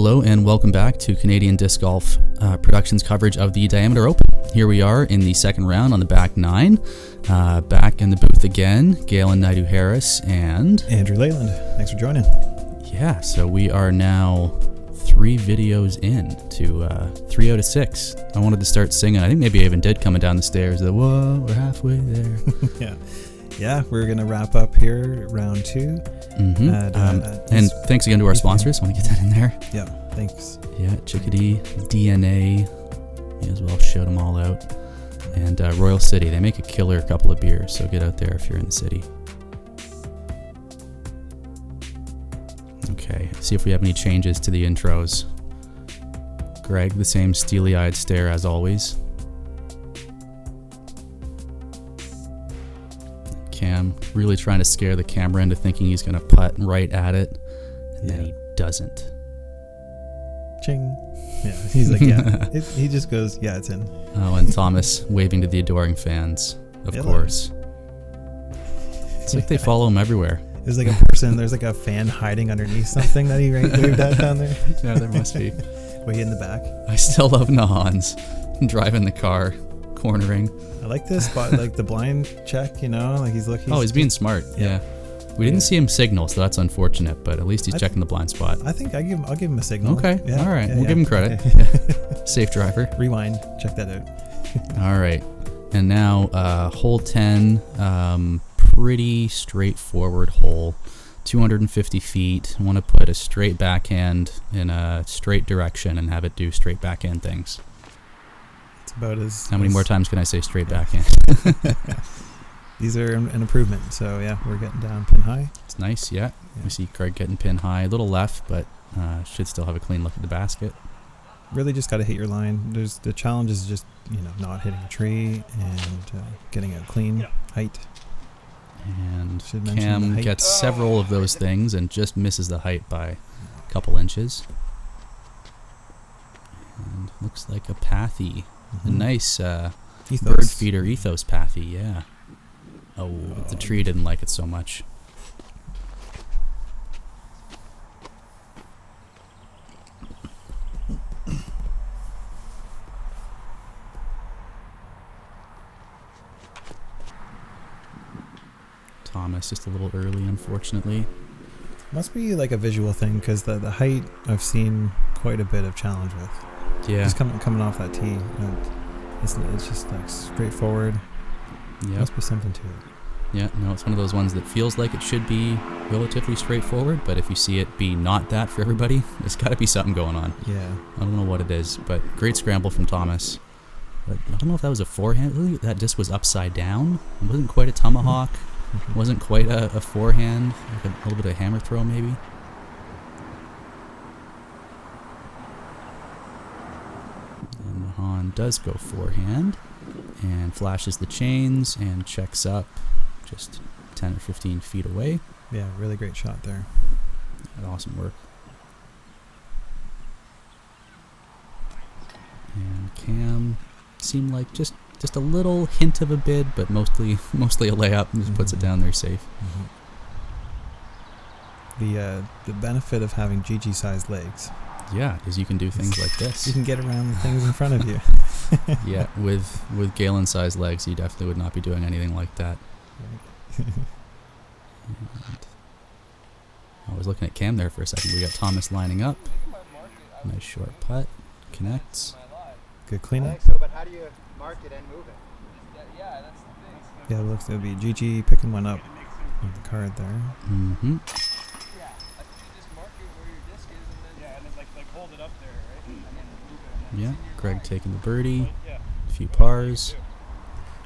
Hello and welcome back to Canadian Disc Golf Productions coverage of the Diameter Open. Here we are in the second round on the back nine. Back in the booth again, Galen Naidu-Harris and Andrew Leyland. Thanks for joining. Yeah, so we are now 3 videos in to 3 out of 6. I wanted to start singing. I think maybe I even did coming down the stairs. Whoa, we're halfway there. Yeah, we're going to wrap up here round 2. Mm-hmm. And thanks again to our sponsors. I want to get that in there. Yeah, thanks. Yeah, Chickadee, DNA. May as well shout them all out. And Royal City. They make a killer couple of beers, so get out there if you're in the city. Okay, see if we have any changes to the intros. Greg, the same steely-eyed stare as always. Cam really trying to scare the camera into thinking he's going to putt right at it, and then he doesn't. Ching. Yeah, he's like, yeah. He just goes, yeah, it's in. Oh, and Thomas waving to the adoring fans, of course. It's like they follow him everywhere. There's like a person, there's like a fan hiding underneath something that he waved at down there. Yeah, there must be. Way in the back. I still love Nahans driving the car, cornering. I like this spot, like the blind check, you know, like he's looking. Oh, he's being smart. Yeah. We didn't see him signal, so that's unfortunate, but at least he's checking the blind spot. I think I'll give him a signal. Okay. Yeah. All right. We'll give him credit. Okay. Safe driver. Rewind. Check that out. All right. And now hole 10, pretty straightforward hole. 250 feet. I want to put a straight backhand in a straight direction and have it do straight backhand things. It's about as... How many more times can I say straight backhand? These are an improvement. So, yeah, we're getting down pin high. It's nice, yeah. We see Craig getting pin high. A little left, but should still have a clean look at the basket. Really just got to hit your line. The challenge is just, not hitting a tree and getting a clean height. And Cam gets several of those things and just misses the height by a couple inches. And looks like a pathy. A nice bird feeder ethos pathy, yeah. Oh, the tree didn't like it so much. Thomas just a little early, unfortunately. Must be like a visual thing because the height I've seen quite a bit of challenge with. Yeah. Just coming off that tee. It's just like straightforward. Yeah. Must be something to it. Yeah, no, it's one of those ones that feels like it should be relatively straightforward, but if you see it be not that for everybody, there's got to be something going on. Yeah. I don't know what it is, but great scramble from Thomas. But I don't know if that was a forehand. That disc was upside down. It wasn't quite a tomahawk. It wasn't quite a forehand. Like a little bit of hammer throw, maybe. And Mahan does go forehand and flashes the chains and checks up just 10 or 15 feet away. Yeah, really great shot there. Awesome work. And Cam seemed like just a little hint of a bid, but mostly a layup, and just puts it down there safe. The benefit of having GG-sized legs. Yeah, because you can do things like this. You can get around the things in front of you. Yeah, with Galen-sized legs, you definitely would not be doing anything like that. I was looking at Cam there for a second. We got Thomas lining up. Nice short putt. Connects. Good cleanup. So, but how do you mark it and move it? Yeah, that's the thing. Yeah, it looks to be GG picking one up with the card there. Mm-hmm. Yeah, I think you just mark it where your disc is, and then like hold it up there, right? And then move it. And then Yeah, Greg taking the birdie. A few pars.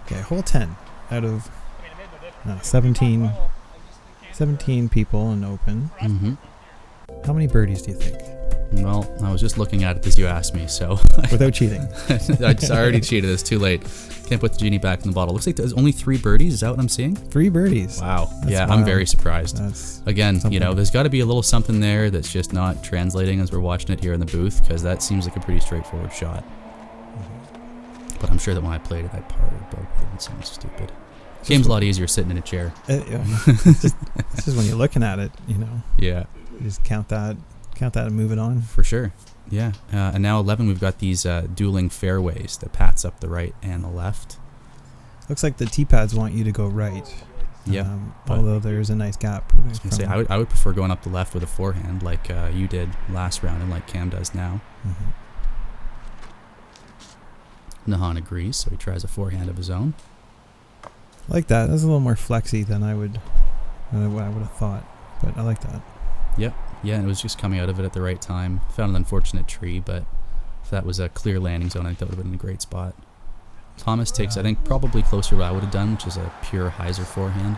Okay, hole 10 out of 17 people in open. Mm-hmm. How many birdies do you think? Well, I was just looking at it as you asked me, so... Without cheating. I already cheated. It's too late. Can't put the genie back in the bottle. Looks like there's only 3 birdies. Is that what I'm seeing? 3 birdies. Wow. That's yeah, wild. I'm very surprised. That's Again, something. there's got to be a little something there that's just not translating as we're watching it here in the booth, because that seems like a pretty straightforward shot. But I'm sure that when I played it, I parred, but it didn't sound stupid. Game's a lot easier sitting in a chair. It's just when you're looking at it, Yeah. you just count that. Count that and move it on. For sure. Yeah. And now 11, we've got these dueling fairways that pats up the right and the left. Looks like the tee pads want you to go right. Yeah. Although there's a nice gap. I would prefer going up the left with a forehand like you did last round and like Cam does now. Nahan agrees, so he tries a forehand of his own. I like that. That's a little more flexy than I would have thought, but I like that. Yep. Yeah, and it was just coming out of it at the right time. Found an unfortunate tree, but if that was a clear landing zone, I think that would have been a great spot. Thomas takes, I think, probably closer to what I would have done, which is a pure hyzer forehand.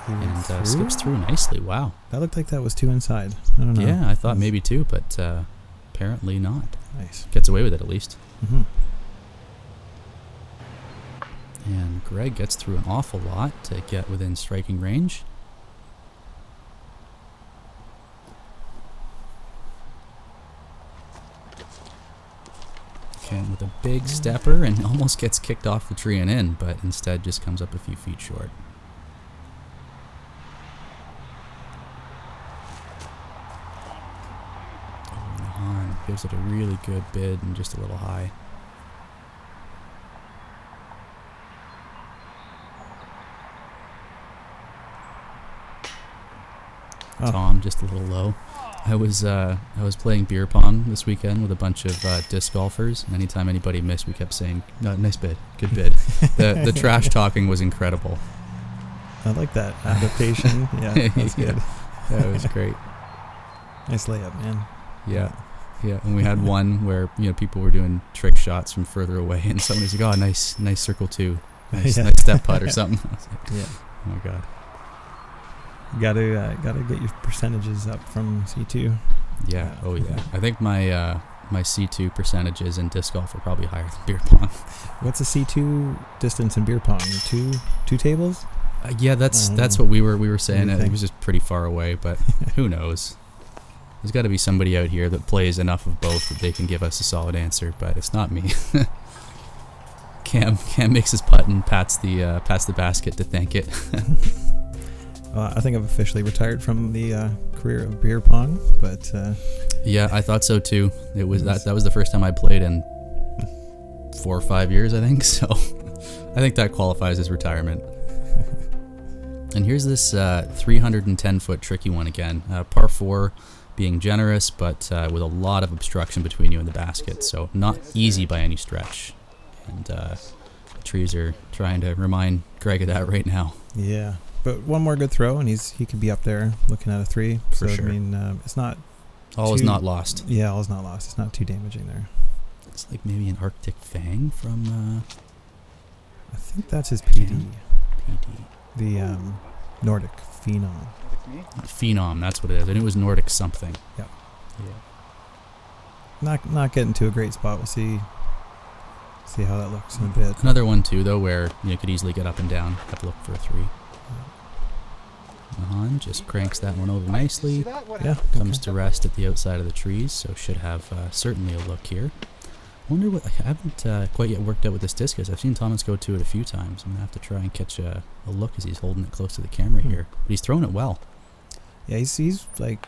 And skips through nicely. Wow. That looked like that was 2 inside. I don't know. Yeah, I thought maybe 2, but apparently not. Nice. Gets away with it at least. Mm-hmm. And Greg gets through an awful lot to get within striking range. Ken with a big stepper and almost gets kicked off the tree and in, but instead just comes up a few feet short. Oh, Nahan gives it a really good bid and just a little high. Tom just a little low. I was playing beer pong this weekend with a bunch of disc golfers. Anytime anybody missed, we kept saying, "Nice bid, good bid." The trash talking was incredible. I like that adaptation. Yeah, that's good. That was great. Nice layup, man. Yeah, and we had one where people were doing trick shots from further away, and somebody's like, "Oh, nice circle 2, nice step putt or something." I was like, oh my god. You gotta get your percentages up from C2. Yeah. Oh yeah. I think my C2 percentages in disc golf are probably higher than beer pong. What's a C2 distance in beer pong? Two tables? Yeah, that's what we were saying. It was just pretty far away, but who knows? There's got to be somebody out here that plays enough of both that they can give us a solid answer, but it's not me. Cam makes his putt and pats the basket to thank it. I think I've officially retired from the career of beer pong, but yeah, I thought so too. It was that was the first time I played in 4 or 5 years, I think. So I think that qualifies as retirement. And here's this 310-foot tricky one again. Par 4 being generous, but with a lot of obstruction between you and the basket. So not easy by any stretch. And the trees are trying to remind Greg of that right now. Yeah. But one more good throw, and he could be up there looking at a 3. For so, sure. I mean, it's not... All is not lost. Yeah, all is not lost. It's not too damaging there. It's like maybe an Arctic Fang from... I think that's his PD. PD. The Nordic Phenom. Phenom, that's what it is. I knew it was Nordic something. Yep. Yeah. Not getting to a great spot. We'll see how that looks in a bit. Another one, too, though, where you could easily get up and down. Have to look for a 3. Nahan just cranks that one over nicely. Yeah, comes to rest at the outside of the trees, so should have certainly a look here. I wonder what... I haven't quite yet worked out what this disc is. I've seen Thomas go to it a few times. I'm going to have to try and catch a look as he's holding it close to the camera here. But he's throwing it well. Yeah, he's like...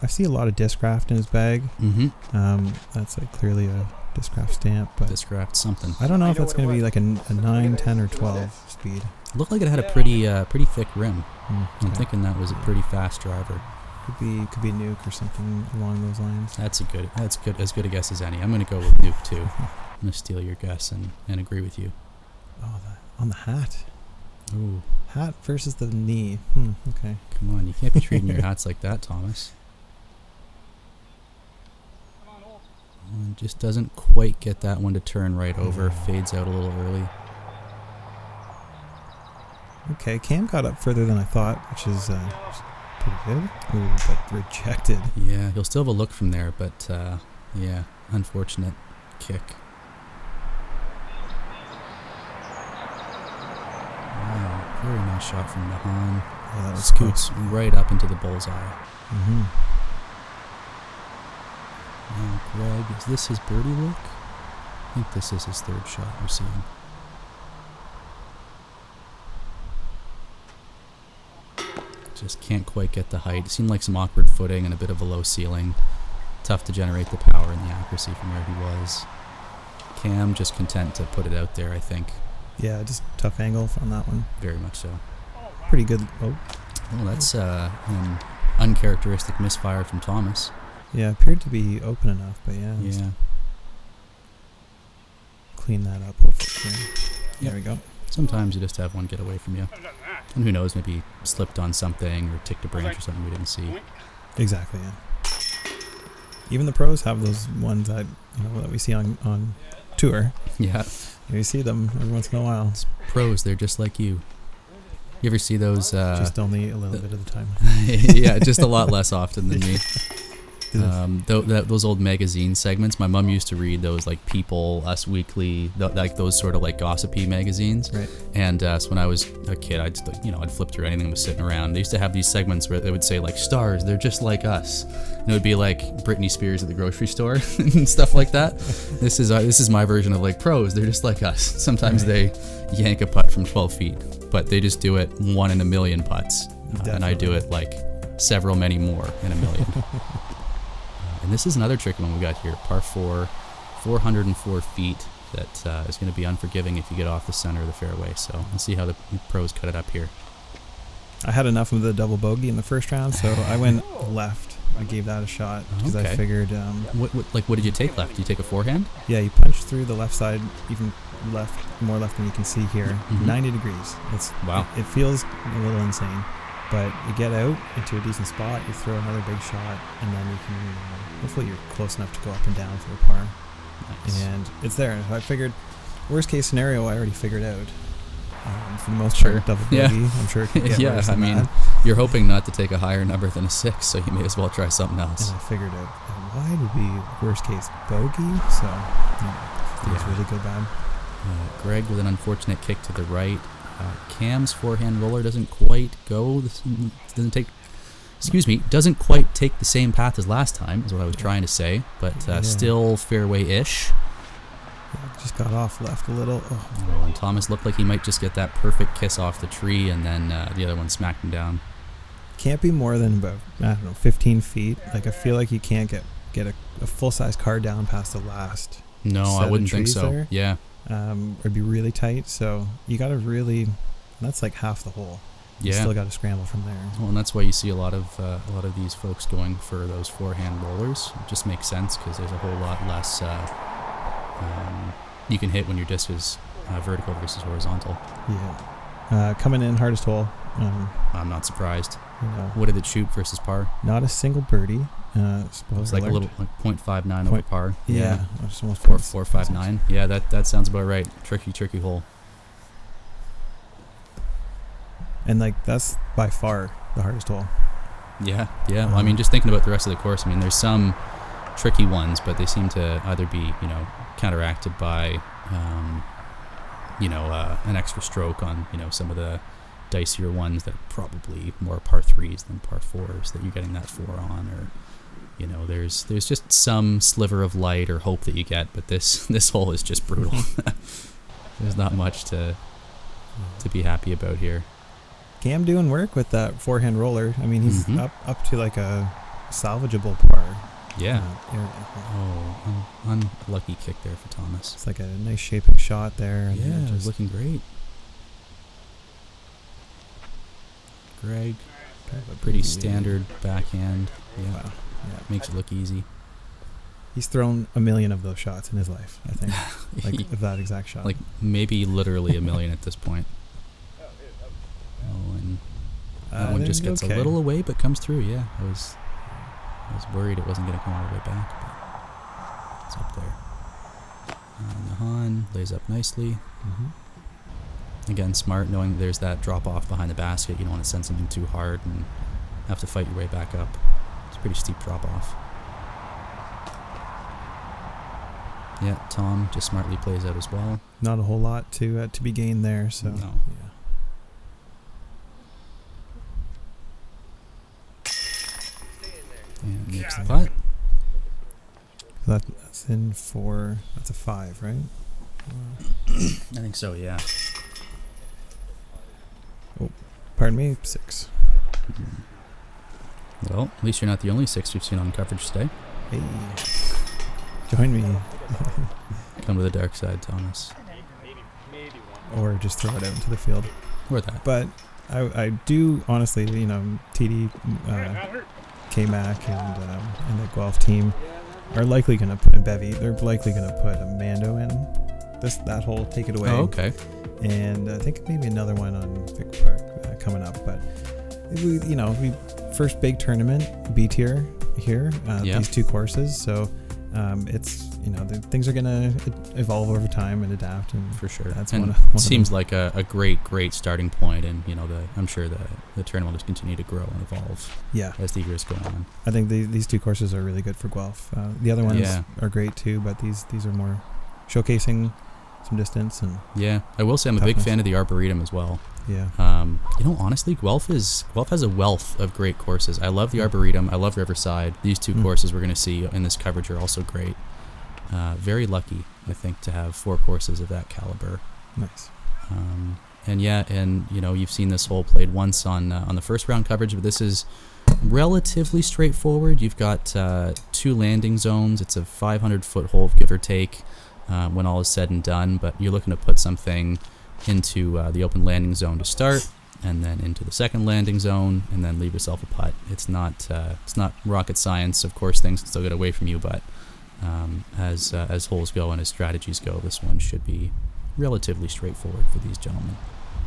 I see a lot of Discraft in his bag. Mm-hmm. That's like clearly a Discraft stamp. But Discraft something. I don't know if that's going to be like a 9, 10, or 12 speed. It looked like it had a pretty thick rim. Okay. I'm thinking that was a pretty fast driver. Could be a nuke or something along those lines. That's as good a guess as any. I'm going to go with nuke too. I'm going to steal your guess and agree with you. Oh, on the hat. Ooh. Hat versus the knee. Okay. Come on, you can't be treating your hats like that, Thomas. And just doesn't quite get that one to turn right over. Fades out a little early. Okay, Cam got up further than I thought, which is pretty good. Ooh, but rejected. Yeah, he'll still have a look from there, but yeah, unfortunate kick. Wow, very nice shot from Nahan. Yeah, that was Scoots close. right up into the bullseye. Mm-hmm. Now, Greg, is this his birdie look? I think this is his 3rd shot we're seeing. Just can't quite get the height. It seemed like some awkward footing and a bit of a low ceiling. tough to generate the power and the accuracy from where he was. Cam just content to put it out there, I think. Yeah, just tough angle on that one. Very much so. Pretty good. Oh, Well, that's an uncharacteristic misfire from Thomas. yeah, appeared to be open enough, but yeah. Yeah. Clean that up, hopefully. There we go. Sometimes you just have one get away from you. And who knows, maybe slipped on something or ticked a branch or something we didn't see. Exactly, yeah. Even the pros have those ones that that we see on tour. Yeah. You see them every once in a while. It's pros, they're just like you. You ever see those? Just only a little bit of the time. Yeah, just a lot less often than me. Those old magazine segments, my mom used to read those, like People, Us Weekly, like those sort of like gossipy magazines. Right. And so when I was a kid, I'd flip through anything that was sitting around. They used to have these segments where they would say like, stars, they're just like us. And it would be like Britney Spears at the grocery store and stuff like that. This is my version of like pros, they're just like us. Sometimes they yank a putt from 12 feet, but they just do it 1 in a million putts. And I do it like many more in a million. And this is another tricky one we got here. Par 4, 404 feet. That is going to be unforgiving if you get off the center of the fairway. So let's see how the pros cut it up here. I had enough of the double bogey in the first round, so I went left. I gave that a shot because I figured. What did you take left? Did you take a forehand? Yeah, you punch through the left side, even more left than you can see here. 90 degrees. Wow. It feels a little insane. But you get out into a decent spot, you throw another big shot, and then you can, hopefully you're close enough to go up and down for a par. Nice. And it's there. I figured, worst case scenario, I already figured out. For the most part, double bogey. Yeah. I'm sure it could get worse than that. You're hoping not to take a higher number than a 6, so you may as well try something else. And I figured out why would be worst case bogey, so things really go bad. Greg with an unfortunate kick to the right. Cam's forehand roller doesn't quite doesn't quite take the same path as last time, is what I was trying to say, but still fairway-ish. Yeah, just got off left a little. Oh, and Thomas looked like he might just get that perfect kiss off the tree, and then the other one smacked him down. Can't be more than about 15 feet. Like, I feel like you can't get a full-size car down past the last. No, I wouldn't think so. There. Yeah. It'd be really tight, so you got to really. That's like half the hole. You still got to scramble from there. Well, and that's why you see a lot of these folks going for those forehand rollers. It just makes sense because there's a whole lot less you can hit when your disc is vertical versus horizontal. Yeah. Coming in hardest hole. I'm not surprised. What did it shoot versus par? Not a single birdie. It's like a little 0.59 over par. Yeah. 4.59. Yeah, that sounds about right. Tricky hole. And that's by far the hardest hole. Yeah. Well, I mean, just thinking about the rest of the course, I mean, there's some tricky ones, but they seem to either be, counteracted by, an extra stroke on, some of the dicier ones that are probably more par 3s than par 4s that you're getting that 4 on, or there's just some sliver of light or hope that you get, but this hole is just brutal. There's not much to be happy about here. Cam doing work with that forehand roller. I mean, he's up to like a salvageable par. Yeah. Unlucky kick there for Thomas. It's like a nice shaping shot there. Yeah, it was looking great. Greg, pretty standard backhand. Yeah. Wow. Yeah, makes it look easy. He's thrown a million of those shots in his life, I think. Like of that exact shot. Like maybe literally a million at this point. Oh, and that one just gets a little away, but comes through. Yeah, I was worried it wasn't going to come all the way back, but it's up there. Mahan lays up nicely. Again, smart, knowing that there's that drop off behind the basket. You don't want to send something too hard and have to fight your way back up. It's a pretty steep drop off. Yeah, Tom just smartly plays out as well. Not a whole lot to be gained there, so no. Yeah. And makes the putt. That's in for, that's a 5, right? I think so, yeah. Oh, pardon me, 6. Well, at least you're not the only 6 we've seen on coverage today. Hey, join me. Come to the dark side, Thomas. Maybe one. Or just throw it out into the field. Or that. But I do honestly, TD, K-Mac, and the Guelph team are likely going to put a bevy. They're likely going to put a Mando in that hole, take it away. Oh, okay. And I think maybe another one on Vic Park coming up. But we first big tournament, B tier here. These two courses, so it's things are gonna evolve over time and adapt, and for sure. That's and one it seems like a great starting point, and I'm sure the tournament will just continue to grow and evolve. Yeah. As the years go on. I think these two courses are really good for Guelph. The other ones are great too, but these are more showcasing some distance and. Yeah, I will say I'm a big fan of the Arboretum as well. Yeah. Honestly, Guelph has a wealth of great courses. I love the Arboretum. I love Riverside. These two courses we're going to see in this coverage are also great. Very lucky, I think, to have 4 courses of that caliber. Nice. You've seen this hole played once on the first round coverage, but this is relatively straightforward. You've got 2 landing zones. It's a 500-foot hole, give or take, when all is said and done. But you're looking to put something into the open landing zone to start, and then into the second landing zone, and then leave yourself a putt. It's not rocket science. Of course, things can still get away from you, but as holes go and as strategies go, this one should be relatively straightforward for these gentlemen.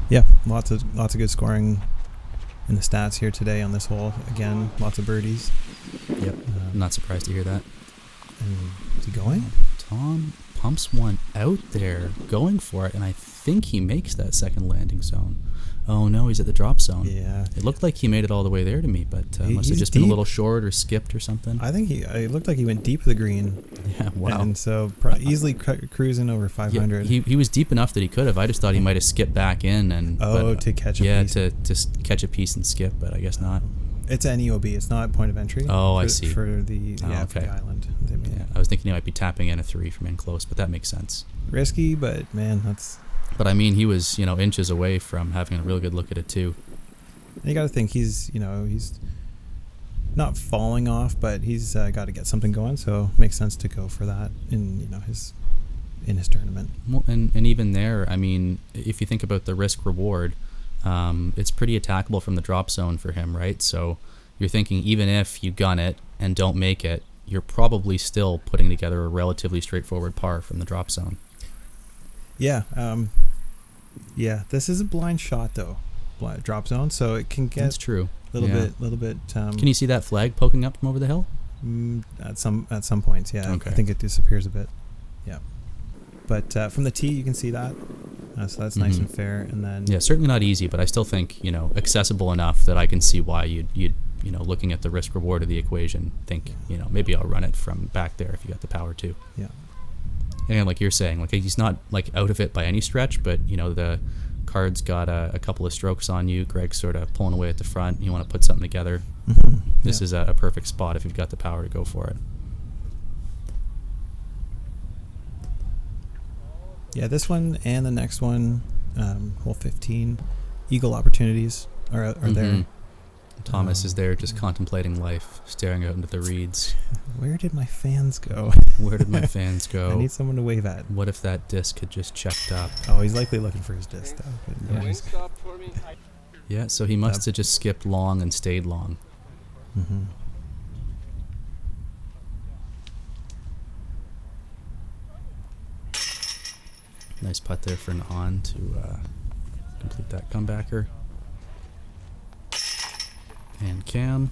Yeah, lots of good scoring in the stats here today on this hole. Again, lots of birdies. Yep, I'm not surprised to hear that. And is he going? Tom pumps one out there, going for it, and I think he makes that second landing zone. Oh no, he's at the drop zone. Yeah. It looked like he made it all the way there to me, but must have just been a little short or skipped or something. I think it looked like he went deep of the green. Yeah, wow. And so easily cruising over 500. Yeah, he was deep enough that he could have. I just thought he might have skipped back in to catch a piece. Yeah, to catch a piece and skip, but I guess not. It's an EOB. It's not point of entry. Oh, I see. For the for the island. Yeah, I was thinking he might be tapping in a 3 from in close, but that makes sense. Risky, but man, that's. But I mean, he was inches away from having a real good look at it too. And you got to think he's not falling off, but he's got to get something going. So it makes sense to go for that in his tournament. Well, and even there, I mean, if you think about the risk reward, it's pretty attackable from the drop zone for him, right? So you're thinking even if you gun it and don't make it, you're probably still putting together a relatively straightforward par from the drop zone. Yeah. This is a blind shot though, drop zone, so it can get. That's true. Little bit. Can you see that flag poking up from over the hill? At some points, yeah. Okay. I think it disappears a bit. Yeah. But from the tee, you can see that. So that's nice and fair. And then. Yeah, certainly not easy, but I still think accessible enough that I can see why you'd looking at the risk reward of the equation, think maybe I'll run it from back there if you got the power to. Yeah. And like you're saying, like he's not like out of it by any stretch, but the card's got a couple of strokes on you. Greg's sort of pulling away at the front. You want to put something together. This is a perfect spot if you've got the power to go for it. Yeah, this one and the next one, hole 15, eagle opportunities are there. Thomas is there just contemplating life, staring out into the reeds. Where did my fans go? Where did my fans go? I need someone to wave at. What if that disc had just checked up? Oh, he's likely looking for his disc, though. The wind stopped for me. Yeah, so he must have just skipped long and stayed long. Nice putt there for an on to complete that comebacker. And Cam.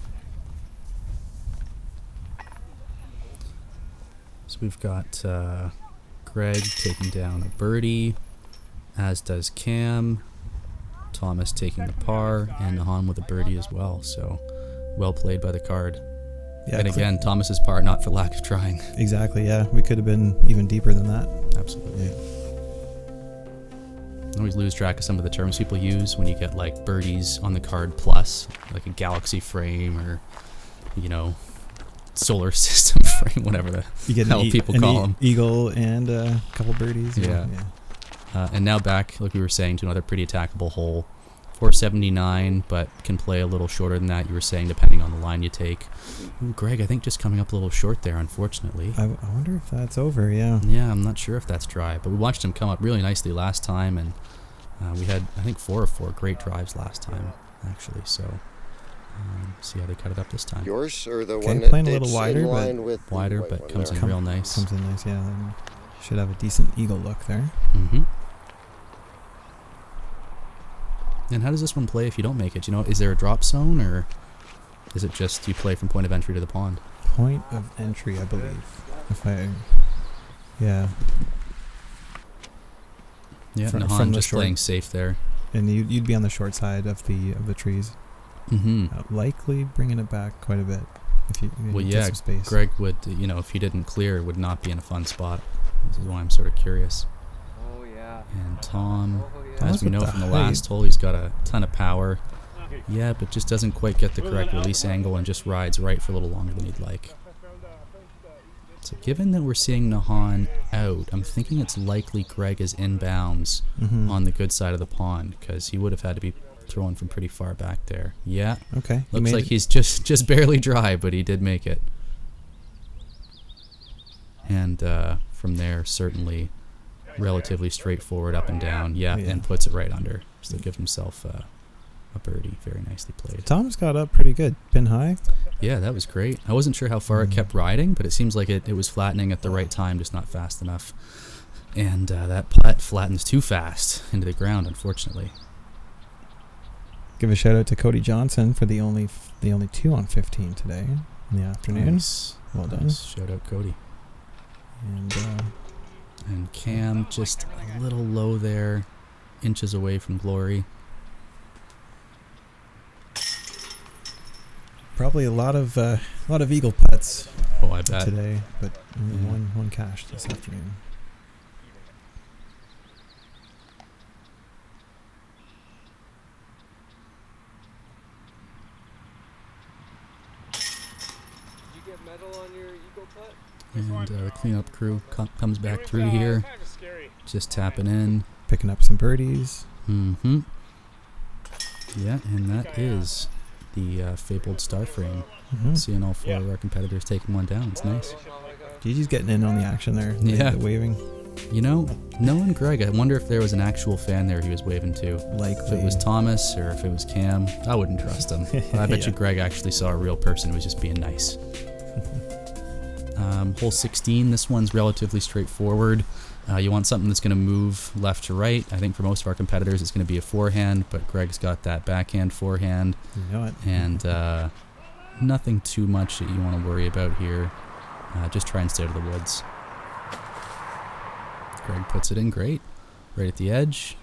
So we've got Greg taking down a birdie, as does Cam. Thomas taking the par, and Nahan with a birdie as well. So well played by the card. Yeah, and again, Thomas's par not for lack of trying. Exactly, yeah. We could have been even deeper than that. Absolutely. Yeah. I always lose track of some of the terms people use when you get like birdies on the card plus, like a galaxy frame or, solar system frame, whatever the hell people call them. Eagle and a couple birdies. Yeah. And now back, like we were saying, to another pretty attackable hole 479, but can play a little shorter than that. You were saying depending on the line you take. Ooh, Greg, I think just coming up a little short there, unfortunately. I wonder if that's over. Yeah. Yeah, I'm not sure if that's dry, but we watched him come up really nicely last time, and we had, I think, 4 of 4 great drives last time, actually. So see how they cut it up this time. Yours or the Okay, one that playing a little dips wider, in but line with the Wider, white but one comes there. in real nice. Comes in nice, yeah. And should have a decent eagle look there. Mm-hmm. And how does this one play if you don't make it? You know, is there a drop zone, or is it just you play from point of entry to the pond? Point of entry, I believe. Yeah. Yeah, From Nahan the just short. playing safe there. And you'd be on the short side of the trees. Mm-hmm. Likely bringing it back quite a bit if you Well, get yeah, some space. Greg would, you know, if he didn't clear, would not be in a fun spot. This is why I'm sort of curious. Oh yeah. And Tom, Oh, as we with know the from the height. last hole, he's got a ton of power. Yeah, but just doesn't quite get the correct release angle and just rides right for a little longer than he'd like. So given that we're seeing Nahan out, I'm thinking it's likely Greg is inbounds on the good side of the pond, because he would have had to be throwing from pretty far back there. Yeah, Okay. looks like he's just barely dry, but he did make it. And from there, certainly relatively straightforward up and down. Yeah, Yeah. and puts it right under. So give himself a birdie. Very nicely played. Tom's got up pretty good. Pin high. Yeah, that was great. I wasn't sure how far it kept riding, but it seems like it was flattening at the right time, just not fast enough. And that putt flattens too fast into the ground, unfortunately. Give a shout out to Cody Johnson for the only 2 on 15 today in the afternoon. Nice. Well done. Nice. Shout out Cody. And And Cam just a little low there, inches away from glory. probably a lot of eagle putts Oh, I bet. today, but only Yeah. one cash this afternoon. You get metal on your eagle putt? And the cleanup crew comes back through here, just tapping in. Picking up some birdies. Mm-hmm. Yeah, and that is the fabled star frame. Mm-hmm. Seeing all 4 of our competitors taking one down. It's nice. Gigi's getting in on the action there. Yeah. The waving. You know, knowing Greg, I wonder if there was an actual fan there he was waving to. Likely. If it was Thomas or if it was Cam, I wouldn't trust him. But I bet Yeah. you Greg actually saw a real person who was just being nice. Hole 16, this one's relatively straightforward. You want something that's going to move left to right. I think for most of our competitors it's going to be a forehand, but Greg's got that backhand forehand. You know it. And nothing too much that you want to worry about here. Just try and stay out of the woods. Greg puts it in great. Right at the edge.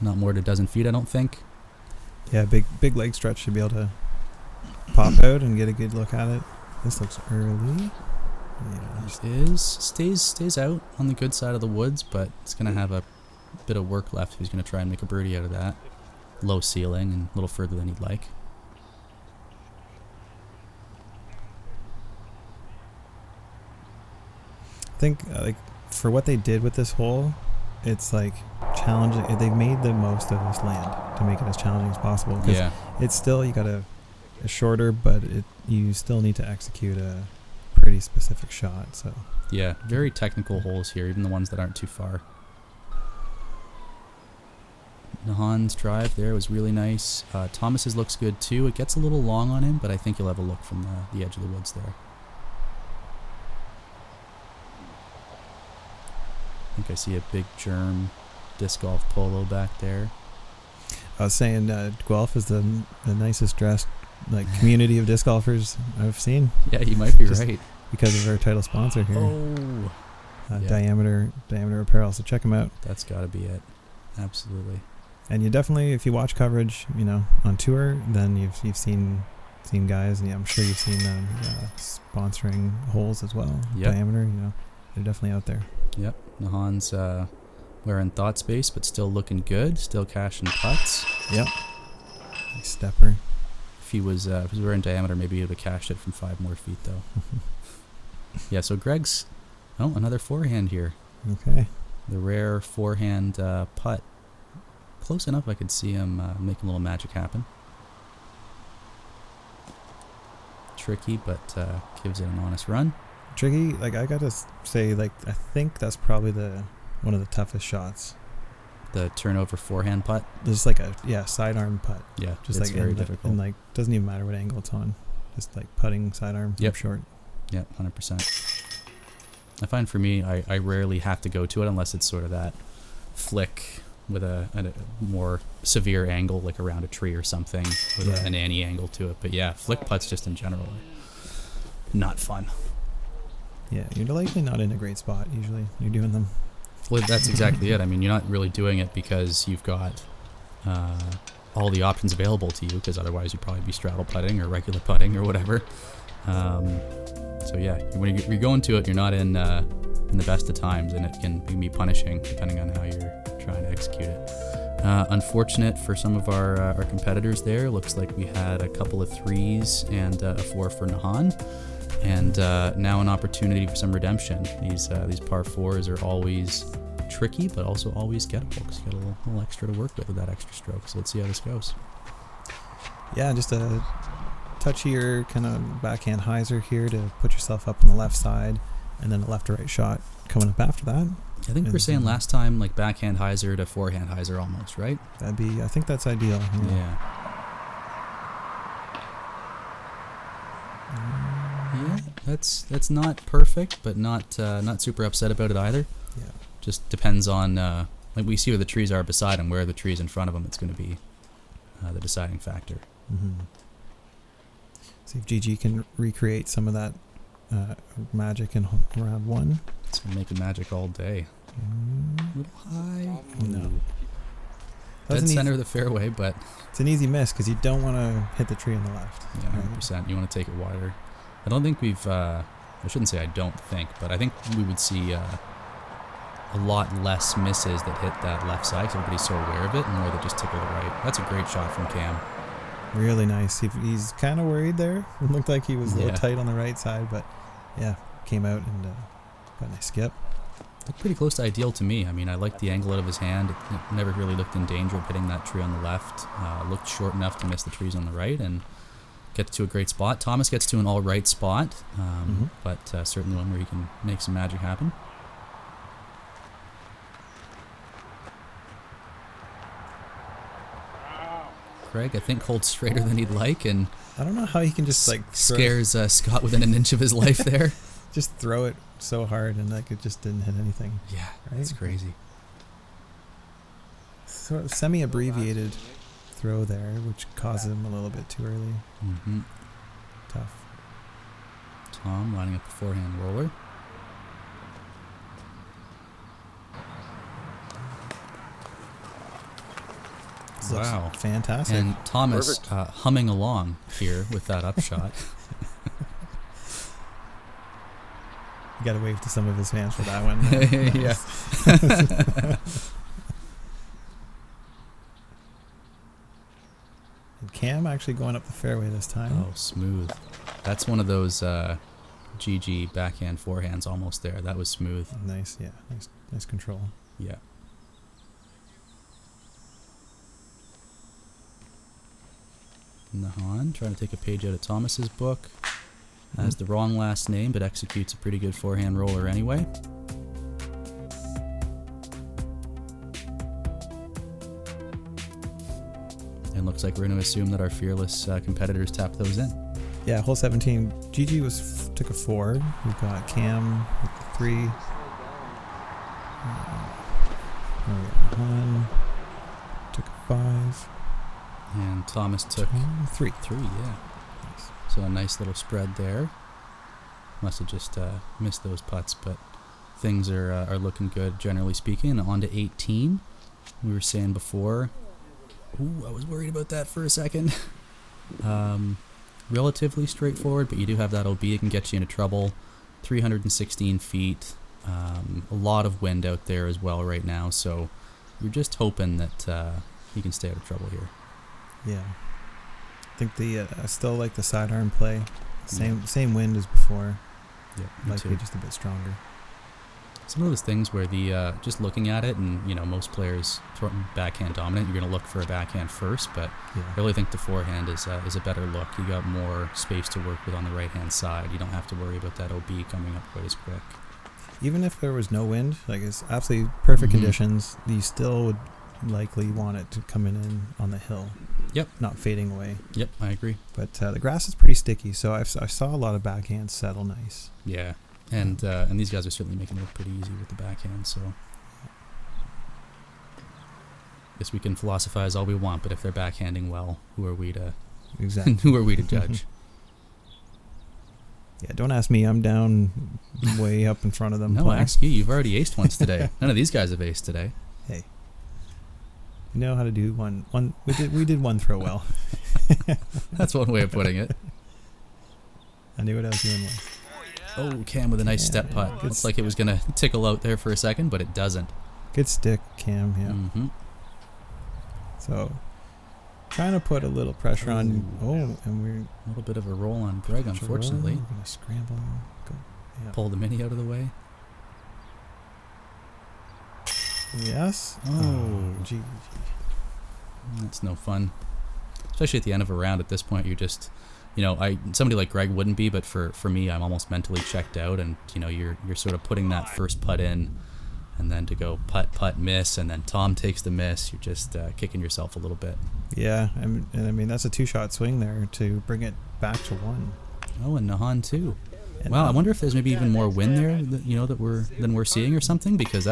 Not more than a dozen feet, I don't think. Yeah, big leg stretch should be able to pop out and get a good look at it. This looks early. Yeah. Stays out on the good side of the woods, but it's going to have a bit of work left if he's going to try and make a birdie out of that. Low ceiling and a little further than he'd like. I think for what they did with this hole, it's like challenging. They've made the most of this land to make it as challenging as possible. 'Cause Yeah. it's still, you got a shorter, but you still need to execute a pretty specific shot. So Yeah, very technical holes here, even the ones that aren't too far. Nahan's drive there was really nice. Thomas's looks good too. It gets a little long on him, but I think you'll have a look from the edge of the woods there. I think I see a big germ disc golf polo back there. I was saying, Guelph is the nicest dressed community of disc golfers I've seen Yeah, you might be Just- right. because of our title sponsor here, Oh, yeah. Diameter Apparel. So check them out. That's got to be it. Absolutely. And you definitely, if you watch coverage, on tour, then you've seen guys, and I'm sure you've seen them sponsoring holes as well. Yep. Diameter, they're definitely out there. Yep. Nahan's wearing thought space, but still looking good. Still cashing putts. Yep. Nice stepper. If he was wearing Diameter, maybe he would have cashed it from 5 more feet, though. Yeah, so Greg's... Oh, another forehand here. Okay. The rare forehand putt. close enough I could see him make a little magic happen. Tricky, but gives it an honest run. Tricky, like I gotta say, like I think that's probably one of the toughest shots. The turnover forehand putt. Just like a sidearm putt. Yeah, just it's like very difficult. And like doesn't even matter what angle it's on. Just like putting sidearm from short. Yep, 100%. I find for me, I rarely have to go to it unless it's sort of that flick with a more severe angle, like around a tree or something, with an Annie angle to it. But yeah, flick putts just in general are not fun. Yeah, you're likely not in a great spot usually when you're doing them. Well, that's exactly it. I mean, you're not really doing it because you've got all the options available to you, because otherwise you'd probably be straddle putting or regular putting or whatever. So yeah, when you're going to it, you're not in the best of times, and it can be punishing depending on how you're trying to execute it. Unfortunate for some of our competitors there. Looks like we had a couple of 3s and a 4 for Nahan. And now an opportunity for some redemption. These par 4s are always tricky, but also always gettable, because you got a little extra to work with that extra stroke. So let's see how this goes. Yeah, just a touchier kind of backhand hyzer here to put yourself up on the left side, and then a left to right shot coming up after that. I think we were saying last time like backhand hyzer to forehand hyzer almost, right? I think that's ideal. Yeah. Yeah, that's not perfect, but not super upset about it either. Yeah. Just depends on like we see where the trees are beside him, where are the trees in front of him. It's going to be the deciding factor. Mm-hmm. See if GG can recreate some of that magic in round 1. It's going to make a magic all day. A little high. No. Dead center of the fairway, but it's an easy miss because you don't want to hit the tree on the left. Yeah, 100%. You want to take it wider. I don't think we've, I shouldn't say I don't think, but I think we would see a lot less misses that hit that left side because everybody's so aware of it, and more that just tickle the right. That's a great shot from Cam. Really nice. He's kind of worried there. It looked like he was a little tight on the right side, but yeah, came out and got a nice skip. Looked pretty close to ideal to me. I mean, I liked the angle out of his hand. It never really looked in danger of hitting that tree on the left. Looked short enough to miss the trees on the right and get to a great spot. Thomas gets to an all right spot, but certainly one where he can make some magic happen. Craig, I think, holds straighter than he'd like, and I don't know how he can just like scares Scott within an inch of his life there. Just throw it so hard and like it just didn't hit anything. Yeah, right? It's crazy. Sort of semi-abbreviated throw there, which caused him a little bit too early. Mm-hmm. Tough. Tom lining up a forehand roller. Wow. Fantastic. And Thomas humming along here with that upshot. You got to wave to some of his fans for that one. Yeah. And Cam actually going up the fairway this time. Oh, smooth. That's one of those GG backhand forehands almost there. That was smooth. Nice, yeah. Nice control. Yeah. Nahan trying to take a page out of Thomas's book. Has the wrong last name, but executes a pretty good forehand roller anyway. And looks like we're going to assume that our fearless competitors tap those in. Yeah, hole 17. GG took a 4. We've got Cam with the 3. Nahan took a 5. And Thomas took 3. 3, yeah. Nice. So a nice little spread there. Must have just missed those putts, but things are looking good, generally speaking. And on to 18. We were saying before. Ooh, I was worried about that for a second. Relatively straightforward, but you do have that OB. It can get you into trouble. 316 feet. A lot of wind out there as well right now, so you're just hoping that you can stay out of trouble here. Yeah. I think I still like the sidearm play. Same wind as before. Yeah, Might be just a bit stronger. Some of those things where the just looking at it, and most players backhand dominant, you're going to look for a backhand first, but I really think the forehand is a better look. You got more space to work with on the right hand side. You don't have to worry about that OB coming up quite as quick. Even if there was no wind, like it's absolutely perfect conditions, you still would likely want it to come in on the hill. Yep. Not fading away. Yep, I agree. But the grass is pretty sticky, so I saw a lot of backhands settle nice. Yeah. And these guys are certainly making it look pretty easy with the backhand, so guess we can philosophize all we want, but if they're backhanding well, who are we to judge? Yeah, don't ask me. I'm down way up in front of them. No, ask you. You've already aced once today. None of these guys have aced today. Hey, you know how to do one. We did one throw well. That's one way of putting it. I knew what I was doing. Oh, Cam with a nice step putt. Looks like it was going to tickle out there for a second, but it doesn't. Good stick, Cam. Yeah. Mm-hmm. So, trying to put a little pressure on. And we're a little bit of a roll on Greg, unfortunately. We're going to scramble. Pull the mini out of the way. Yes. Oh, gee. That's no fun. Especially at the end of a round. At this point, you're just, somebody like Greg wouldn't be, but for me, I'm almost mentally checked out, and you're sort of putting that first putt in, and then to go putt miss, and then Tom takes the miss. You're just kicking yourself a little bit. Yeah, and I mean that's a 2-shot swing there to bring it back to 1. Oh, and Nahan too. Wow, I wonder if there's maybe even more wind there, than we're seeing or something, because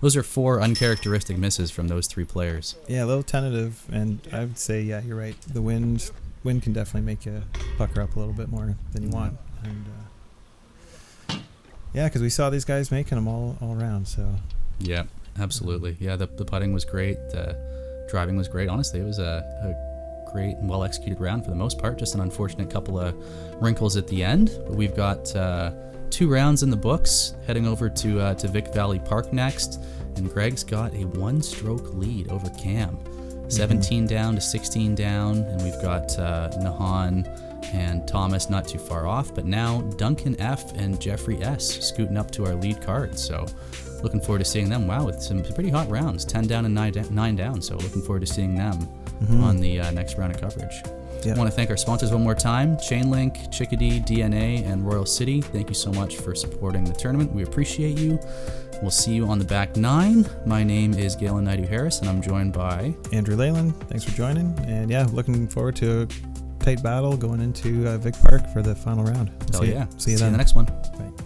those are 4 uncharacteristic misses from those 3 players. Yeah, a little tentative, and I would say, yeah, you're right. The wind can definitely make you pucker up a little bit more than you want, and yeah, because we saw these guys making them all around. So yeah, absolutely. Yeah, the putting was great. The driving was great. Honestly, it was a great and well executed round for the most part. Just an unfortunate couple of wrinkles at the end. But we've got 2 rounds in the books. Heading over to Vic Valley Park next, and Greg's got a 1-stroke lead over Cam. 17 down to 16 down, and we've got Nahan and Thomas not too far off, but now Duncan F and Jeffrey S scooting up to our lead card. So looking forward to seeing them. Wow, with some pretty hot rounds, 10 down and 9 down. So looking forward to seeing them on the next round of coverage. I want to thank our sponsors one more time: Chainlink, Chickadee, DNA, and Royal City. Thank you so much for supporting the tournament. We appreciate you. We'll see you on the back 9. My name is Galen Naidu-Harris, and I'm joined by Andrew Leyland. Thanks for joining. And yeah, looking forward to a tight battle going into Vic Park for the final round. Hell yeah. See you in then. the next one. Bye.